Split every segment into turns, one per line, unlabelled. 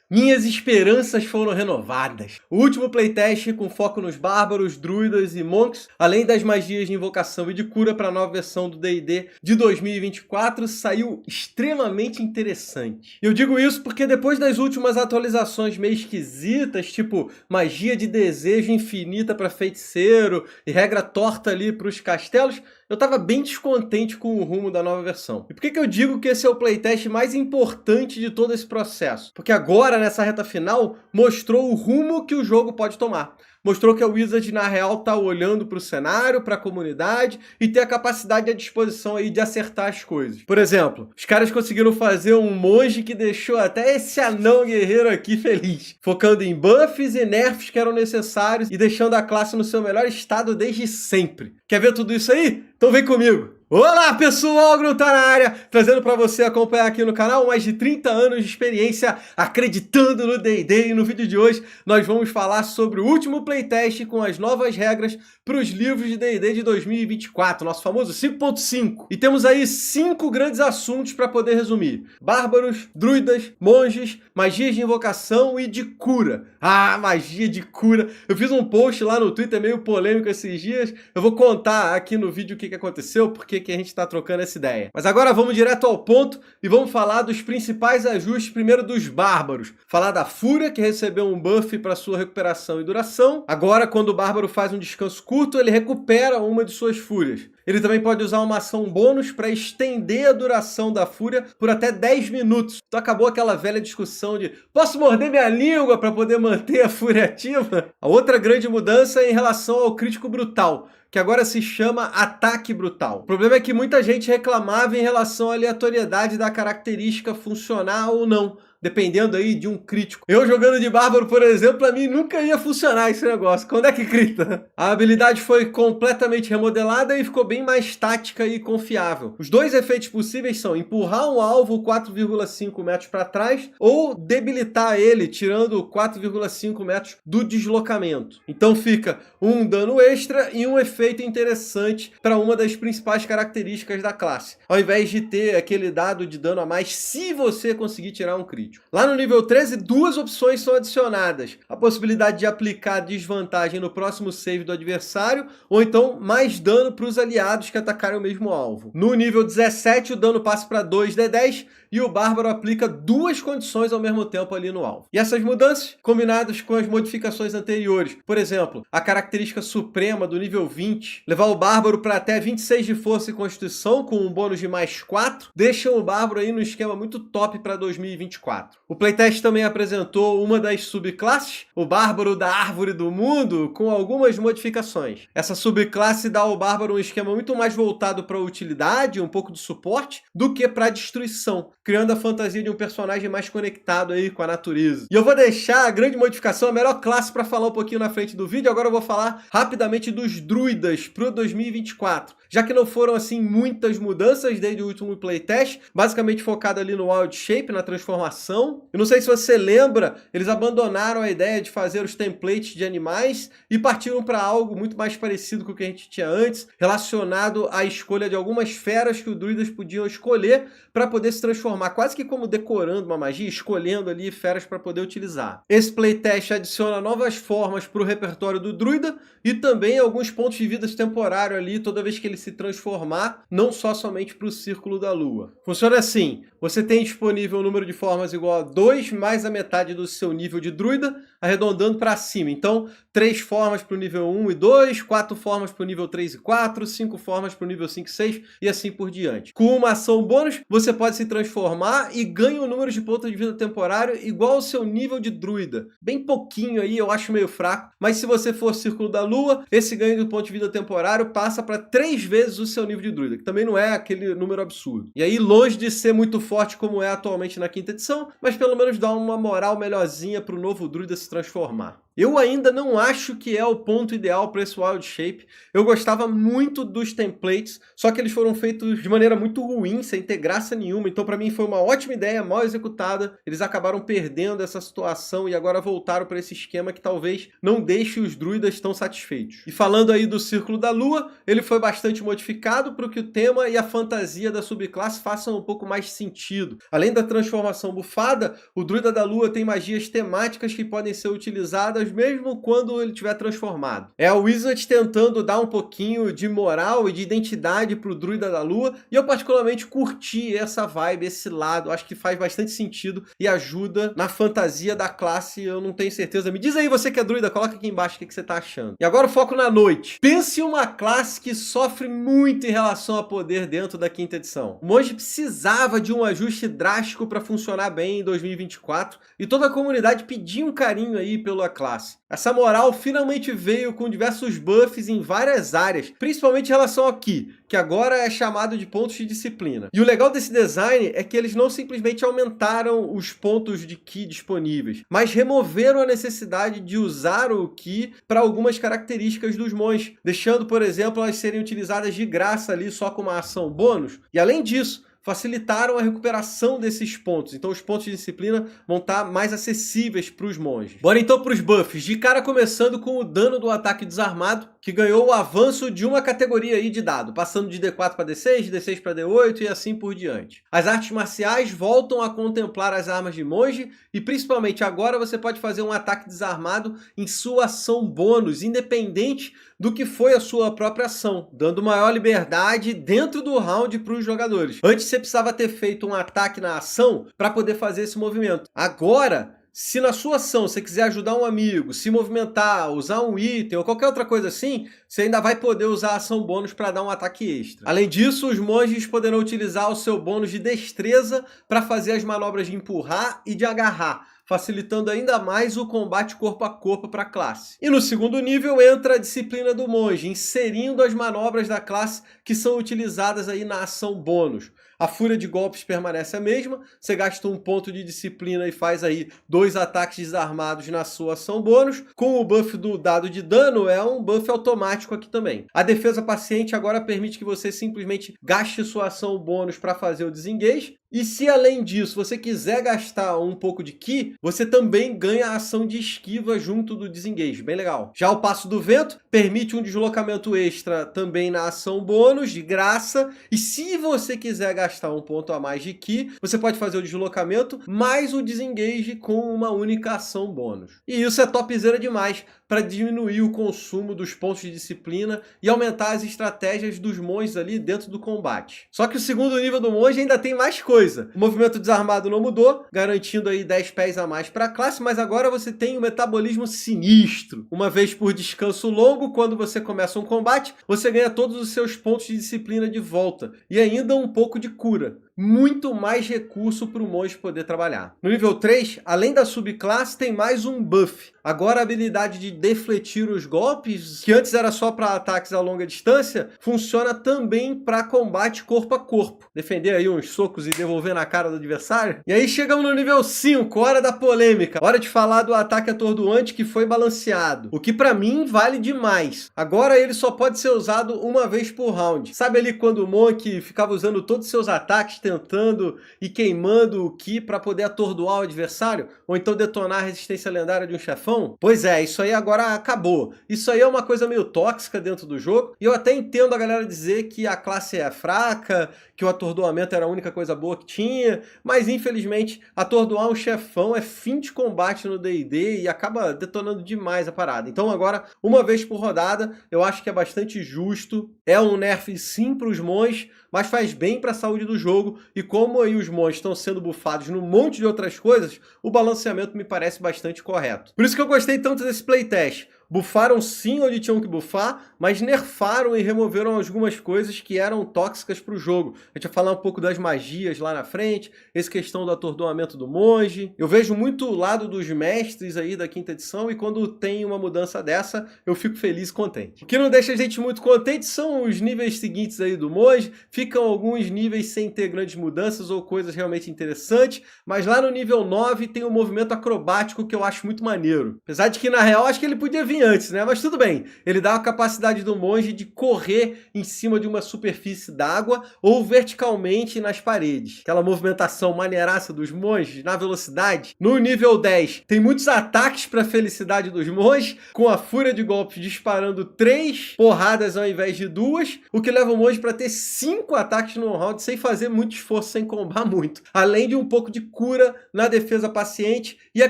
Minhas esperanças foram renovadas. O último playtest com foco nos bárbaros, druidas e monks, além das magias de invocação e de cura para a nova versão do D&D de 2024, saiu extremamente interessante. E eu digo isso porque depois das últimas atualizações meio esquisitas, tipo magia de desejo infinita para feiticeiro e regra torta ali para os castelos, eu tava bem descontente com o rumo da nova versão. E por que eu digo que esse é o playtest mais importante de todo esse processo? Porque agora, nessa reta final, mostrou o rumo que o jogo pode tomar. Mostrou que a Wizard, na real, tá olhando para o cenário, para a comunidade e tem a capacidade e a disposição aí de acertar as coisas. Por exemplo, os caras conseguiram fazer um monge que deixou até esse anão guerreiro aqui feliz, focando em buffs e nerfs que eram necessários e deixando a classe no seu melhor estado desde sempre. Quer ver tudo isso aí? Então vem comigo! Olá pessoal, Gru tá na área, trazendo para você acompanhar aqui no canal mais de 30 anos de experiência acreditando no D&D, e no vídeo de hoje nós vamos falar sobre o último playtest com as novas regras para os livros de D&D de 2024, nosso famoso 5.5. E temos aí 5 grandes assuntos para poder resumir: bárbaros, druidas, monges, magias de invocação e de cura. Ah, magia de cura! Eu fiz um post lá no Twitter meio polêmico esses dias, eu vou contar aqui no vídeo o que aconteceu, porque que a gente está trocando essa ideia. Mas agora vamos direto ao ponto e vamos falar dos principais ajustes, primeiro dos bárbaros. Falar da fúria, que recebeu um buff para sua recuperação e duração. Agora, quando o bárbaro faz um descanso curto, ele recupera uma de suas fúrias. Ele também pode usar uma ação bônus para estender a duração da fúria por até 10 minutos. Então acabou aquela velha discussão de posso morder minha língua para poder manter a fúria ativa? A outra grande mudança é em relação ao crítico brutal, que agora se chama ataque brutal. O problema é que muita gente reclamava em relação à aleatoriedade da característica funcionar ou não, dependendo aí de um crítico. Eu jogando de bárbaro, por exemplo, pra mim nunca ia funcionar esse negócio. Quando é que crita? A habilidade foi completamente remodelada e ficou bem mais tática e confiável. Os dois efeitos possíveis são empurrar um alvo 4,5 metros para trás ou debilitar ele, tirando 4,5 metros do deslocamento. Então fica um dano extra e um efeito interessante para uma das principais características da classe, ao invés de ter aquele dado de dano a mais se você conseguir tirar um crítico. Lá no nível 13, duas opções são adicionadas: a possibilidade de aplicar desvantagem no próximo save do adversário, ou então mais dano para os aliados que atacarem o mesmo alvo. No nível 17, o dano passa para 2d10 e o bárbaro aplica duas condições ao mesmo tempo ali no alvo. E essas mudanças, combinadas com as modificações anteriores, por exemplo, a característica suprema do nível 20, levar o bárbaro para até 26 de força e constituição com um bônus de mais 4, deixam o bárbaro aí no esquema muito top para 2024. O playtest também apresentou uma das subclasses, o bárbaro da árvore do mundo, com algumas modificações. Essa subclasse dá ao bárbaro um esquema muito mais voltado para a utilidade, um pouco de suporte, do que para a destruição, criando a fantasia de um personagem mais conectado aí com a natureza. E eu vou deixar a grande modificação, a melhor classe, para falar um pouquinho na frente do vídeo. Agora eu vou falar rapidamente dos druidas para o 2024, já que não foram assim muitas mudanças desde o último playtest, basicamente focado ali no Wild Shape, na transformação. Eu não sei se você lembra, eles abandonaram a ideia de fazer os templates de animais e partiram para algo muito mais parecido com o que a gente tinha antes, relacionado à escolha de algumas feras que os druidas podiam escolher para poder se transformar, quase que como decorando uma magia, escolhendo ali feras para poder utilizar. Esse playtest adiciona novas formas para o repertório do druida e também alguns pontos de vida temporário ali toda vez que ele se transformar, não só somente para o Círculo da Lua. Funciona assim: você tem disponível um número de formas igual a 2 mais a metade do seu nível de druida, arredondando para cima. Então, 3 formas para o nível 1 e 2, 4 formas para o nível 3 e 4, 5 formas para o nível 5 e 6 e assim por diante. Com uma ação bônus, você pode se transformar e ganha um número de pontos de vida temporário igual ao seu nível de druida. Bem pouquinho aí, eu acho meio fraco, mas se você for Círculo da Lua, esse ganho de ponto de vida temporário passa para 3 vezes o seu nível de druida, que também não é aquele número absurdo. E aí, longe de ser muito forte como é atualmente na 5ª edição, mas pelo menos dá uma moral melhorzinha para o novo druida se transformar. Eu ainda não acho que é o ponto ideal para esse Wild Shape. Eu gostava muito dos templates, só que eles foram feitos de maneira muito ruim, sem ter graça nenhuma. Então para mim foi uma ótima ideia, mal executada. Eles acabaram perdendo essa situação e agora voltaram para esse esquema que talvez não deixe os druidas tão satisfeitos. E falando aí do Círculo da Lua, ele foi bastante modificado para que o tema e a fantasia da subclasse façam um pouco mais sentido. Além da transformação bufada, o Druida da Lua tem magias temáticas que podem ser utilizadas mesmo quando ele estiver transformado. É a Wizard tentando dar um pouquinho de moral e de identidade pro Druida da Lua, e eu particularmente curti essa vibe, esse lado, acho que faz bastante sentido e ajuda na fantasia da classe, eu não tenho certeza. Me diz aí, você que é druida, coloca aqui embaixo o que você tá achando. E agora o foco na noite. Pense em uma classe que sofre muito em relação a poder dentro da quinta edição. O monge precisava de um ajuste drástico para funcionar bem em 2024, e toda a comunidade pedia um carinho aí pela classe. Essa moral finalmente veio com diversos buffs em várias áreas, principalmente em relação ao Ki, que agora é chamado de pontos de disciplina. E o legal desse design é que eles não simplesmente aumentaram os pontos de Ki disponíveis, mas removeram a necessidade de usar o Ki para algumas características dos monges, deixando, por exemplo, elas serem utilizadas de graça ali só com uma ação bônus. E além disso, facilitaram a recuperação desses pontos. Então os pontos de disciplina vão estar mais acessíveis para os monges. Bora então para os buffs. De cara começando com o dano do ataque desarmado, que ganhou o avanço de uma categoria aí de dado, passando de D4 para D6, de D6 para D8 e assim por diante. As artes marciais voltam a contemplar as armas de monge e principalmente agora você pode fazer um ataque desarmado em sua ação bônus, independente do que foi a sua própria ação, dando maior liberdade dentro do round para os jogadores. Antes você precisava ter feito um ataque na ação para poder fazer esse movimento. Agora, se na sua ação você quiser ajudar um amigo, se movimentar, usar um item ou qualquer outra coisa assim, você ainda vai poder usar a ação bônus para dar um ataque extra. Além disso, os monges poderão utilizar o seu bônus de destreza para fazer as manobras de empurrar e de agarrar, facilitando ainda mais o combate corpo a corpo para a classe. E no segundo nível entra a disciplina do monge, inserindo as manobras da classe que são utilizadas aí na ação bônus. A fúria de golpes permanece a mesma, você gasta um ponto de disciplina e faz aí 2 ataques desarmados na sua ação bônus. Com o buff do dado de dano, é um buff automático aqui também. A defesa paciente agora permite que você simplesmente gaste sua ação bônus para fazer o desengage. E se além disso você quiser gastar um pouco de Ki, você também ganha a ação de esquiva junto do desengage, bem legal. Já o passo do vento permite um deslocamento extra também na ação bônus, de graça. E se você quiser gastar um ponto a mais de Ki, você pode fazer o deslocamento mais o desengage com uma única ação bônus. E isso é topzera demais para diminuir o consumo dos pontos de disciplina e aumentar as estratégias dos monges ali dentro do combate. Só que o segundo nível do monge ainda tem mais coisa. O movimento desarmado não mudou, garantindo aí 10 pés a mais para a classe, mas agora você tem o metabolismo sinistro. Uma vez por descanso longo, quando você começa um combate, você ganha todos os seus pontos de disciplina de volta e ainda um pouco de cura. Muito mais recurso para o monge poder trabalhar. No nível 3, além da subclasse, tem mais um buff. Agora a habilidade de defletir os golpes, que antes era só para ataques a longa distância, funciona também para combate corpo a corpo. Defender aí uns socos e devolver na cara do adversário. E aí chegamos no nível 5, hora da polêmica. Hora de falar do ataque atordoante que foi balanceado. O que para mim vale demais. Agora ele só pode ser usado uma vez por round. Sabe ali quando o Monk ficava usando todos os seus ataques, tentando e queimando o Ki para poder atordoar o adversário? Ou então detonar a resistência lendária de um chefão? Pois é, isso aí agora acabou. Isso aí é uma coisa meio tóxica dentro do jogo. E eu até entendo a galera dizer que a classe é fraca, que o atordoamento era a única coisa boa que tinha, mas infelizmente atordoar um chefão é fim de combate no D&D e acaba detonando demais a parada. Então agora, uma vez por rodada, eu acho que é bastante justo. É um nerf sim para os monges, mas faz bem para a saúde do jogo, e como aí os monges estão sendo bufados num monte de outras coisas, o balanceamento me parece bastante correto. Por isso que eu gostei tanto desse playtest. Bufaram sim onde tinham que bufar, mas nerfaram e removeram algumas coisas que eram tóxicas para o jogo. A gente vai falar um pouco das magias lá na frente, essa questão do atordoamento do monge. Eu vejo muito o lado dos mestres aí da quinta edição e quando tem uma mudança dessa, eu fico feliz e contente. O que não deixa a gente muito contente são os níveis seguintes aí do monge. Ficam alguns níveis sem ter grandes mudanças ou coisas realmente interessantes, mas lá no nível 9 tem um movimento acrobático que eu acho muito maneiro. Apesar de que, na real, acho que ele podia vir antes, né? Mas tudo bem. Ele dá a capacidade do monge de correr em cima de uma superfície d'água ou verticalmente nas paredes. Aquela movimentação maneiraça dos monges na velocidade. No nível 10, tem muitos ataques para a felicidade dos monges, com a fúria de golpes disparando 3 porradas ao invés de 2, o que leva o monge para ter 5 ataques no round sem fazer muito esforço, sem combar muito. Além de um pouco de cura na defesa paciente e a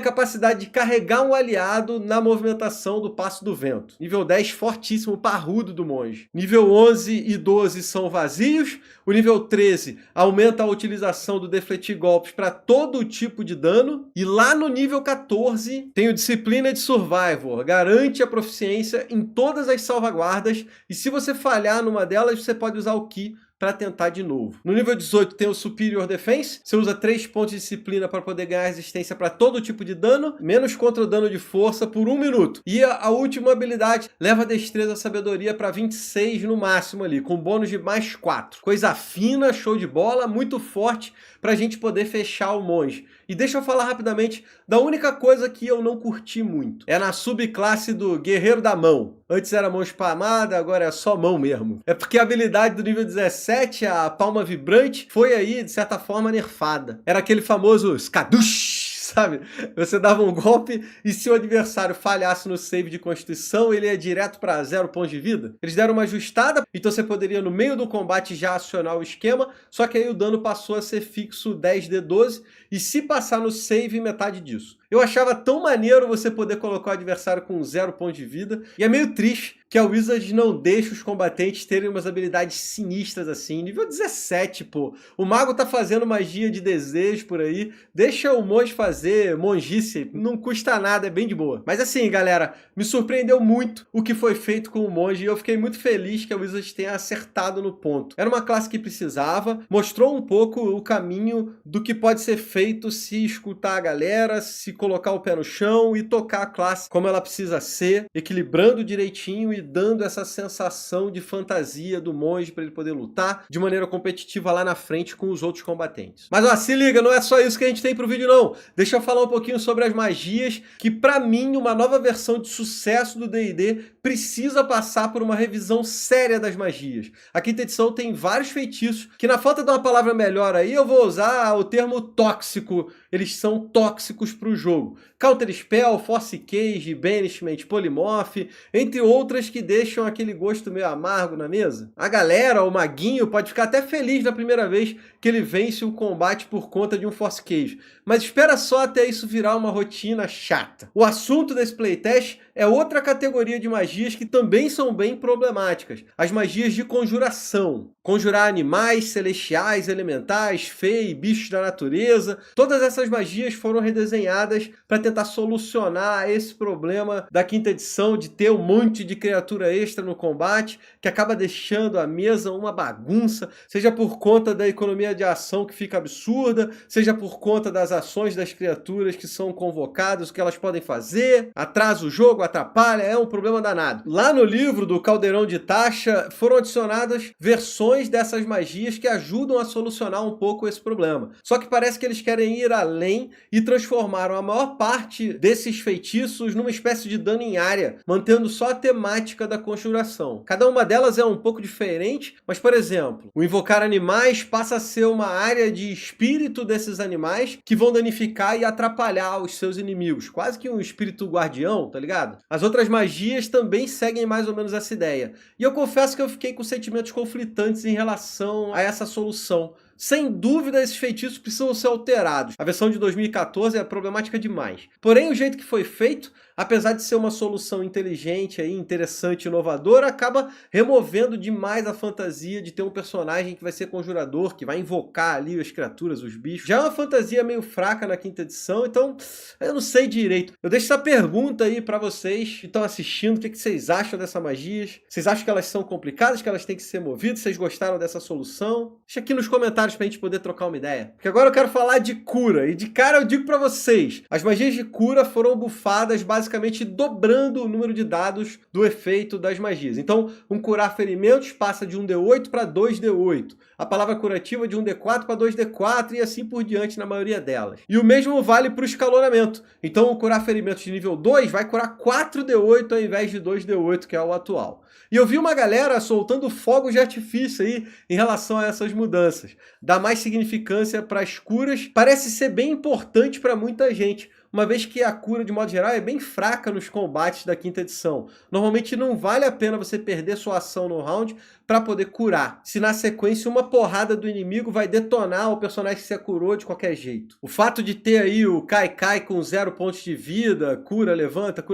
capacidade de carregar um aliado na movimentação do passo do vento. Nível 10 fortíssimo, parrudo do monge. Nível 11 e 12 são vazios. O nível 13 aumenta a utilização do defletir golpes para todo tipo de dano. E lá no nível 14 tem o Disciplina de Survivor. Garante a proficiência em todas as salvaguardas e se você falhar numa delas, você pode usar o Ki para tentar de novo. No nível 18 tem o Superior Defense, você usa 3 pontos de disciplina para poder ganhar resistência para todo tipo de dano, menos contra o dano de força por 1 minuto. E a última habilidade leva a destreza e sabedoria para 26 no máximo ali, com bônus de mais 4. Coisa fina, show de bola, muito forte para a gente poder fechar o monge. E deixa eu falar rapidamente da única coisa que eu não curti muito. É na subclasse do Guerreiro da Mão. Antes era mão espalmada, agora é só mão mesmo. É porque a habilidade do nível 17, a palma vibrante, foi aí, de certa forma, nerfada. Era aquele famoso Skadush, sabe? Você dava um golpe e se o adversário falhasse no save de constituição, ele ia direto para 0 pontos de vida. Eles deram uma ajustada, então você poderia no meio do combate já acionar o esquema, só que aí o dano passou a ser fixo 10d12 e se passar no save, metade disso. Eu achava tão maneiro você poder colocar o adversário com 0 pontos de vida, e é meio triste que a Wizards não deixa os combatentes terem umas habilidades sinistras assim. Nível 17, pô. O mago tá fazendo magia de desejo por aí, deixa o monge fazer mongice, não custa nada, é bem de boa. Mas assim, galera, me surpreendeu muito o que foi feito com o monge e eu fiquei muito feliz que a Wizards tenha acertado no ponto. Era uma classe que precisava, mostrou um pouco o caminho do que pode ser feito se escutar a galera, se colocar o pé no chão e tocar a classe como ela precisa ser, equilibrando direitinho e dando essa sensação de fantasia do monge para ele poder lutar de maneira competitiva lá na frente com os outros combatentes. Mas ó, se liga, não é só isso que a gente tem pro vídeo não. Deixa eu falar um pouquinho sobre as magias, que pra mim uma nova versão de sucesso do D&D precisa passar por uma revisão séria das magias. A quinta edição tem vários feitiços que, na falta de uma palavra melhor aí, eu vou usar o termo tóxico. Eles são tóxicos para o jogo. Counter Spell, Force Cage, Banishment, Polymorph, entre outras que deixam aquele gosto meio amargo na mesa. A galera, o maguinho, pode ficar até feliz na primeira vez que ele vence um combate por conta de um Force Cage, mas espera só até isso virar uma rotina chata. O assunto desse playtest é outra categoria de magias que também são bem problemáticas. As magias de conjuração. Conjurar animais, celestiais, elementais, fei, bichos da natureza. Todas essas magias foram redesenhadas para tentar solucionar esse problema da quinta edição de ter um monte de criatura extra no combate que acaba deixando a mesa uma bagunça, seja por conta da economia de ação que fica absurda, seja por conta das ações das criaturas que são convocadas, o que elas podem fazer, atrasa o jogo, atrapalha, é um problema danado. Lá no livro do Caldeirão de Taxa foram adicionadas versões dessas magias que ajudam a solucionar um pouco esse problema. Só que parece que eles querem ir além e transformaram a maior parte desses feitiços numa espécie de dano em área, mantendo só a temática da conjuração. Cada uma delas é um pouco diferente, mas, por exemplo, o invocar animais passa a ser uma área de espírito desses animais que vão danificar e atrapalhar os seus inimigos. Quase que um espírito guardião, tá ligado? As outras magias também seguem mais ou menos essa ideia. E eu confesso que eu fiquei com sentimentos conflitantes em relação a essa solução. Sem dúvida, esses feitiços precisam ser alterados. A versão de 2014 é problemática demais. Porém, o jeito que foi feito apesar de ser uma solução inteligente, aí, interessante, inovadora, acaba removendo demais a fantasia de ter um personagem que vai ser conjurador, que vai invocar ali as criaturas, os bichos. Já é uma fantasia meio fraca na quinta edição, então eu não sei direito. Eu deixo essa pergunta aí pra vocês que estão assistindo, o que vocês acham dessas magias? Vocês acham que elas são complicadas, que elas têm que ser movidas? Vocês gostaram dessa solução? Deixa aqui nos comentários pra gente poder trocar uma ideia. Porque agora eu quero falar de cura, e de cara eu digo pra vocês, as magias de cura foram bufadas basicamente dobrando o número de dados do efeito das magias. Então, um curar ferimentos passa de 1d8 para 2d8. A palavra curativa de 1d4 para 2d4 e assim por diante na maioria delas. E o mesmo vale para o escalonamento. Então, o curar ferimentos de nível 2 vai curar 4d8 ao invés de 2d8, que é o atual. E eu vi uma galera soltando fogos de artifício aí em relação a essas mudanças. Dá mais significância para as curas. Parece ser bem importante para muita gente, uma vez que a cura, de modo geral, é bem fraca nos combates da quinta edição. Normalmente não vale a pena você perder sua ação no round para poder curar, se na sequência uma porrada do inimigo vai detonar o personagem que você curou de qualquer jeito. O fato de ter aí o cai com 0 pontos de vida, cura, levanta,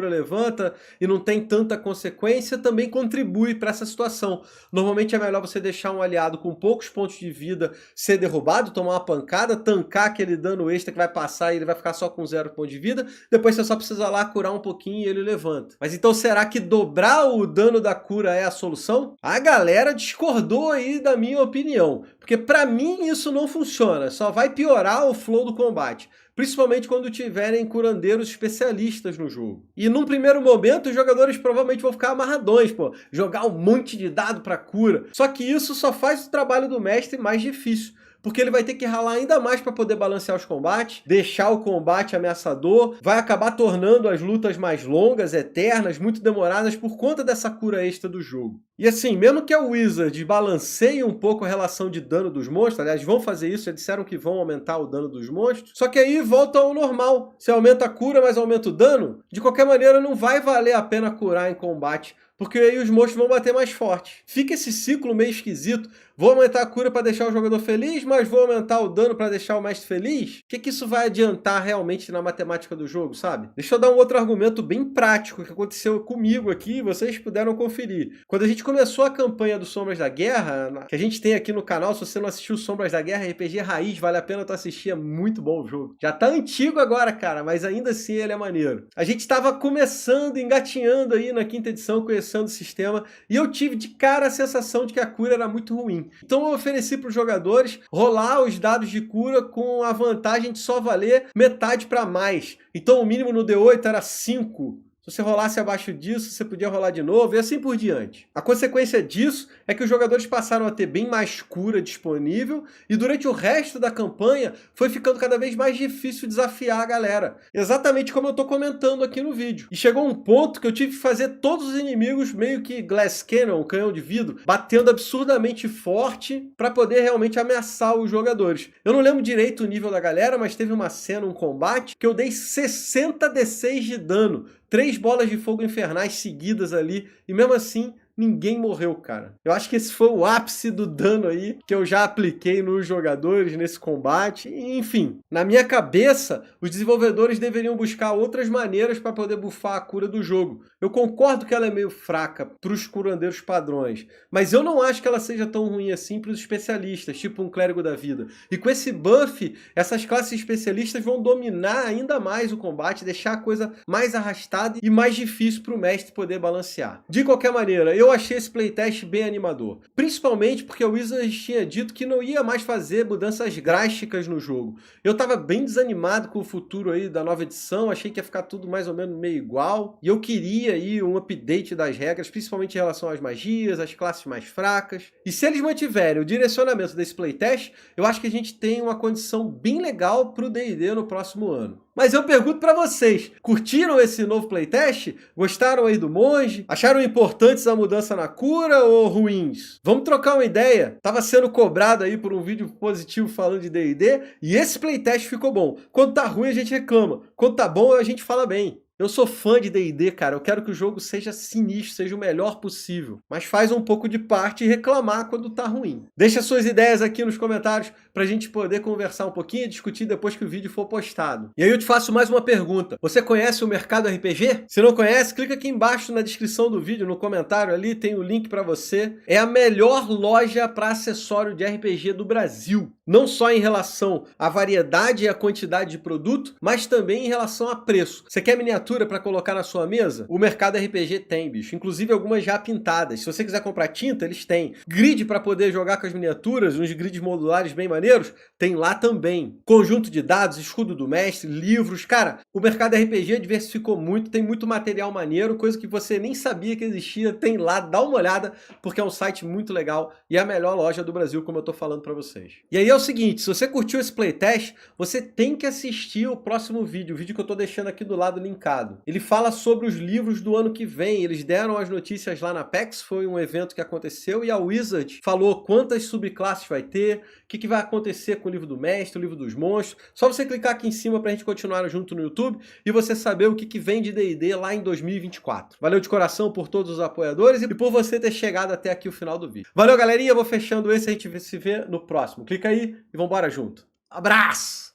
e não tem tanta consequência, também contribui para essa situação. Normalmente é melhor você deixar um aliado com poucos pontos de vida ser derrubado, tomar uma pancada, tancar aquele dano extra que vai passar e ele vai ficar só com 0 pontos de vida, depois você só precisa lá curar um pouquinho e ele levanta. Mas então será que dobrar o dano da cura é a solução? A galera discordou aí da minha opinião, porque para mim isso não funciona, só vai piorar o flow do combate, principalmente quando tiverem curandeiros especialistas no jogo. E num primeiro momento os jogadores provavelmente vão ficar amarradões, pô, jogar um monte de dado para cura. Só que isso só faz o trabalho do mestre mais difícil, porque ele vai ter que ralar ainda mais para poder balancear os combates, deixar o combate ameaçador, vai acabar tornando as lutas mais longas, eternas, muito demoradas por conta dessa cura extra do jogo. E assim, mesmo que a Wizard balanceie um pouco a relação de dano dos monstros, aliás, vão fazer isso, já disseram que vão aumentar o dano dos monstros, só que aí volta ao normal. Se aumenta a cura, mas aumenta o dano, de qualquer maneira não vai valer a pena curar em combate, porque aí os monstros vão bater mais forte. Fica esse ciclo meio esquisito. Vou aumentar a cura para deixar o jogador feliz, mas vou aumentar o dano para deixar o mestre feliz? O que isso vai adiantar realmente na matemática do jogo, sabe? Deixa eu dar um outro argumento bem prático que aconteceu comigo aqui e vocês puderam conferir. Quando a gente começou a campanha do Sombras da Guerra, que a gente tem aqui no canal, se você não assistiu Sombras da Guerra, RPG raiz, vale a pena tu assistir, é muito bom o jogo. Já tá antigo agora, cara, mas ainda assim ele é maneiro. A gente tava começando, engatinhando aí na quinta edição, conhecendo o sistema, e eu tive de cara a sensação de que a cura era muito ruim. Então eu ofereci para os jogadores rolar os dados de cura com a vantagem de só valer metade para mais. Então o mínimo no D8 era 5. Se você rolasse abaixo disso, você podia rolar de novo e assim por diante. A consequência disso é que os jogadores passaram a ter bem mais cura disponível e durante o resto da campanha foi ficando cada vez mais difícil desafiar a galera. Exatamente como eu tô comentando aqui no vídeo. E chegou um ponto que eu tive que fazer todos os inimigos meio que glass cannon, canhão de vidro, batendo absurdamente forte para poder realmente ameaçar os jogadores. Eu não lembro direito o nível da galera, mas teve uma cena, um combate, que eu dei 60 D6 de dano. 3 bolas de fogo infernais seguidas ali, e mesmo assim, ninguém morreu, cara. Eu acho que esse foi o ápice do dano aí que eu já apliquei nos jogadores nesse combate. Enfim, na minha cabeça, os desenvolvedores deveriam buscar outras maneiras para poder bufar a cura do jogo. Eu concordo que ela é meio fraca para os curandeiros padrões, mas eu não acho que ela seja tão ruim assim para os especialistas, tipo um clérigo da vida. E com esse buff, essas classes especialistas vão dominar ainda mais o combate, deixar a coisa mais arrastada e mais difícil para o mestre poder balancear. De qualquer maneira, eu achei esse playtest bem animador, principalmente porque a Wizards tinha dito que não ia mais fazer mudanças drásticas no jogo. Eu estava bem desanimado com o futuro aí da nova edição, achei que ia ficar tudo mais ou menos meio igual, e eu queria aí um update das regras, principalmente em relação às magias, às classes mais fracas. E se eles mantiverem o direcionamento desse playtest, eu acho que a gente tem uma condição bem legal para o D&D no próximo ano. Mas eu pergunto para vocês, curtiram esse novo playtest? Gostaram aí do monge? Acharam importantes a mudança na cura ou ruins? Vamos trocar uma ideia? Tava sendo cobrado aí por um vídeo positivo falando de D&D e esse playtest ficou bom. Quando tá ruim a gente reclama, quando tá bom a gente fala bem. Eu sou fã de D&D, cara, eu quero que o jogo seja sinistro, seja o melhor possível, mas faz um pouco de parte reclamar quando tá ruim. Deixa suas ideias aqui nos comentários pra gente poder conversar um pouquinho e discutir depois que o vídeo for postado. E aí eu te faço mais uma pergunta. Você conhece o mercado RPG? Se não conhece, clica aqui embaixo na descrição do vídeo, no comentário ali, tem o link pra você. É a melhor loja para acessório de RPG do Brasil. Não só em relação à variedade e à quantidade de produto, mas também em relação a preço. Você quer miniatura para colocar na sua mesa? O mercado RPG tem, bicho. Inclusive algumas já pintadas. Se você quiser comprar tinta, eles têm. Grid para poder jogar com as miniaturas, uns grids modulares bem maneiros, tem lá também. Conjunto de dados, escudo do mestre, livros. Cara, o mercado RPG diversificou muito, tem muito material maneiro, coisa que você nem sabia que existia, tem lá, dá uma olhada, porque é um site muito legal e é a melhor loja do Brasil, como eu tô falando para vocês. E aí é o seguinte, se você curtiu esse playtest, você tem que assistir o próximo vídeo, o vídeo que eu tô deixando aqui do lado linkado. Ele fala sobre os livros do ano que vem, eles deram as notícias lá na PAX, foi um evento que aconteceu, e a Wizard falou quantas subclasses vai ter, o que vai acontecer com o livro do mestre, o livro dos monstros. Só você clicar aqui em cima pra gente continuar junto no YouTube e você saber o que vem de D&D lá em 2024. Valeu de coração por todos os apoiadores e por você ter chegado até aqui o final do vídeo. Valeu, galerinha, eu vou fechando esse, a gente se vê no próximo. Clica aí e vambora junto. Abraço!